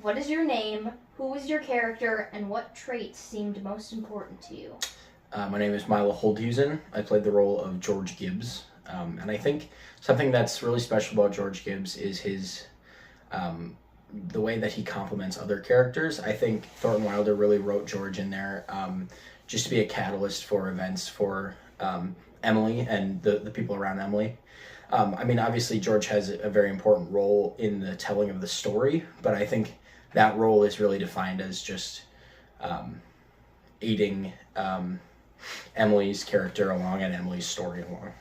What is your name? Who is your character? And what traits seemed most important to you? My name is Milo Holdhusen. I played the role of George Gibbs. And I think something that's really special about George Gibbs is the way that he complements other characters. I think Thornton Wilder really wrote George in there just to be a catalyst for events for Emily and the people around Emily. Obviously, George has a very important role in the telling of the story, but I think that role is really defined as just aiding Emily's character along and Emily's story along.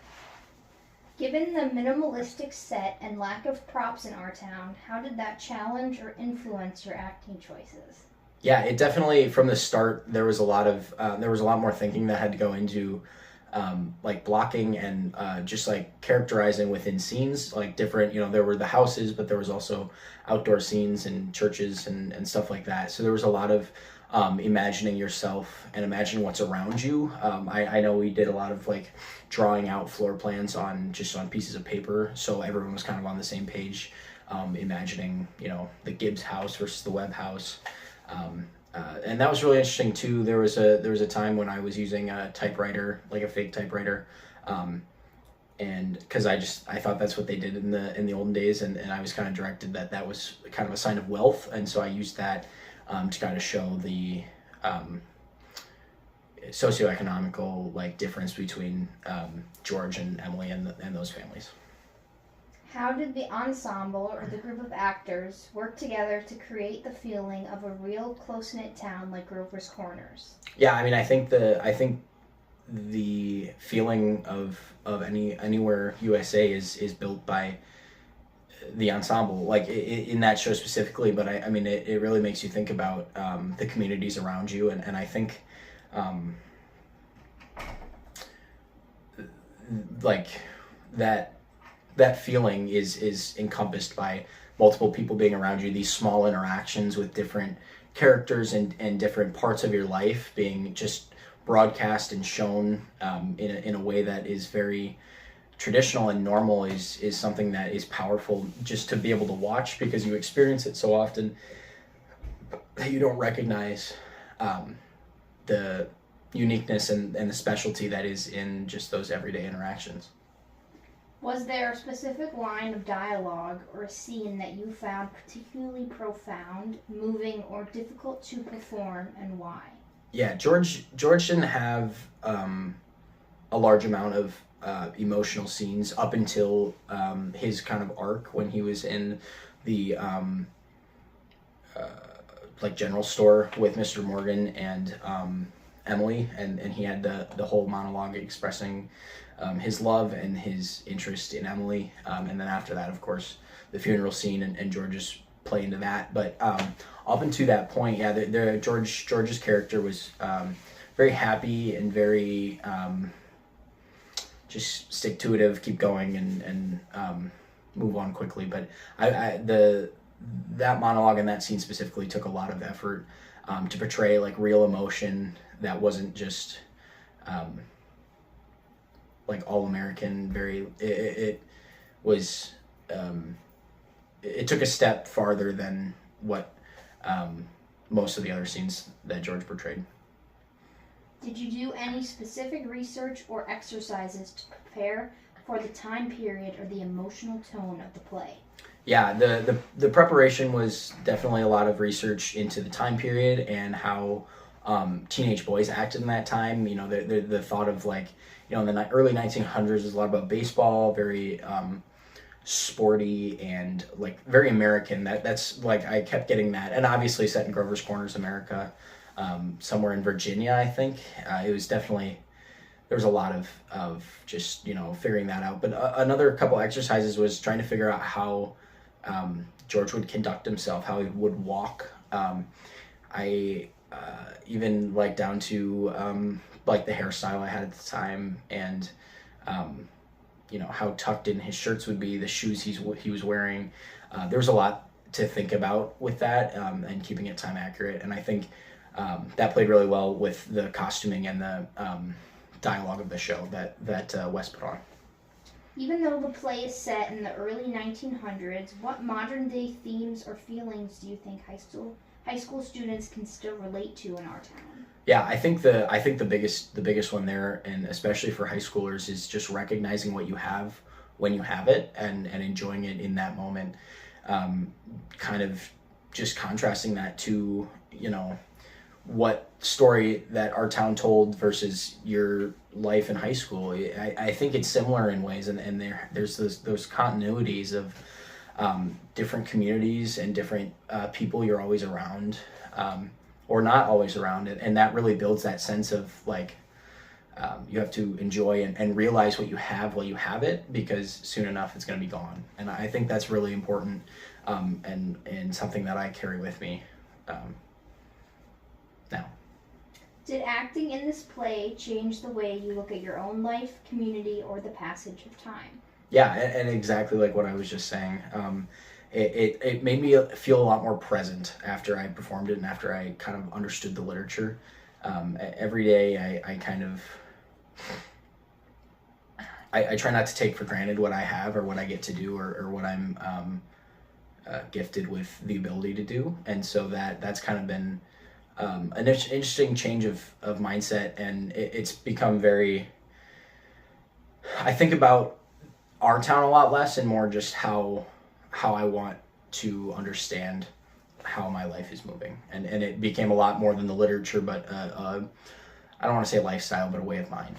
Given the minimalistic set and lack of props in our town, how did that challenge or influence your acting choices? Yeah, it definitely from the start there was a lot more thinking that had to go into like blocking and just like characterizing within scenes, like different, there were the houses, but there was also outdoor scenes and churches and stuff like that. So there was a lot of imagining yourself and imagining what's around you. I know we did a lot of like drawing out floor plans on pieces of paper, so everyone was kind of on the same page, imagining the Gibbs house versus the Webb house. And that was really interesting too. There was a time when I was using a typewriter, like a fake typewriter, and because I thought that's what they did in the olden days, and I was kind of directed that was kind of a sign of wealth, and so I used that to kind of show the socioeconomical like difference between George and Emily and those families. How did the ensemble or the group of actors work together to create the feeling of a real close-knit town like Grover's Corners? Yeah, I think the feeling of anywhere USA is built by the ensemble, like in that show specifically. But it really makes you think about the communities around you, and I think like that feeling is encompassed by multiple people being around you, these small interactions with different characters and different parts of your life being just broadcast and shown in a way that is very traditional and normal is something that is powerful just to be able to watch, because you experience it so often that you don't recognize the uniqueness and the specialty that is in just those everyday interactions. Was there a specific line of dialogue or a scene that you found particularly profound, moving, or difficult to perform, and why? Yeah, George didn't have a large amount of emotional scenes up until his kind of arc when he was in the like general store with Mr. Morgan and Emily, and he had the whole monologue expressing his love and his interest in Emily, and then after that, of course, the funeral scene and George's play into that. But up until that point, yeah, George's character was very happy and very just stick to it, keep going and move on quickly. But that monologue and that scene specifically took a lot of effort to portray like real emotion that wasn't just like all American. It was it took a step farther than what most of the other scenes that George portrayed. Did you do any specific research or exercises to prepare for the time period or the emotional tone of the play? Yeah, the preparation was definitely a lot of research into the time period and how teenage boys acted in that time. The thought of like, in the early 1900s is a lot about baseball, very sporty and like very American. That's like, I kept getting that, and obviously set in Grover's Corners, America, somewhere in Virginia, I think. It was definitely, there was a lot of just figuring that out. But another couple exercises was trying to figure out how George would conduct himself, how he would walk. I even like down to like the hairstyle I had at the time, and how tucked in his shirts would be, the shoes he was wearing. There was a lot to think about with that, and keeping it time accurate. And I think that played really well with the costuming and the dialogue of the show that Wes put on. Even though the play is set in the early 1900s, what modern day themes or feelings do you think high school students can still relate to in our town? Yeah, I think the biggest one there, and especially for high schoolers, is just recognizing what you have when you have it, and enjoying it in that moment. Kind of just contrasting that to, what story that our town told versus your life in high school. I think it's similar in ways, and there's those continuities of different communities and different people you're always around, or not always around, and that really builds that sense of like, you have to enjoy and realize what you have while you have it, because soon enough it's going to be gone. And I think that's really important, and something that I carry with me now. Did acting in this play change the way you look at your own life, community, or the passage of time? Yeah, and exactly like what I was just saying. It made me feel a lot more present after I performed it and after I kind of understood the literature. Every day I kind of, I try not to take for granted what I have or what I get to do, or what I'm gifted with the ability to do. And so that's kind of been an interesting change of mindset, and it's become very, I think about our town a lot less and more just how I want to understand how my life is moving, and it became a lot more than the literature, but I don't want to say a lifestyle, but a way of mind.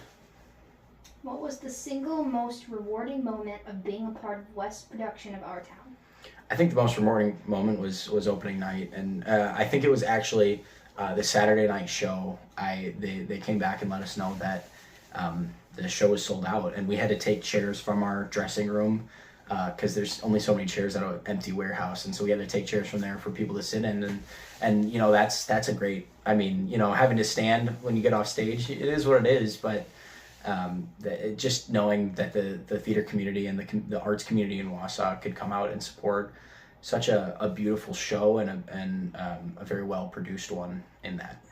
What was the single most rewarding moment of being a part of West's production of Our Town? I think the most rewarding moment was opening night, and I think it was actually the Saturday night show. They came back and let us know that the show was sold out, and we had to take chairs from our dressing room because there's only so many chairs at an empty warehouse, and so we had to take chairs from there for people to sit in, and that's a great. I mean, having to stand when you get off stage, it is what it is, but just knowing that the theater community and the arts community in Wausau could come out and support such a beautiful show and a very well produced one in that.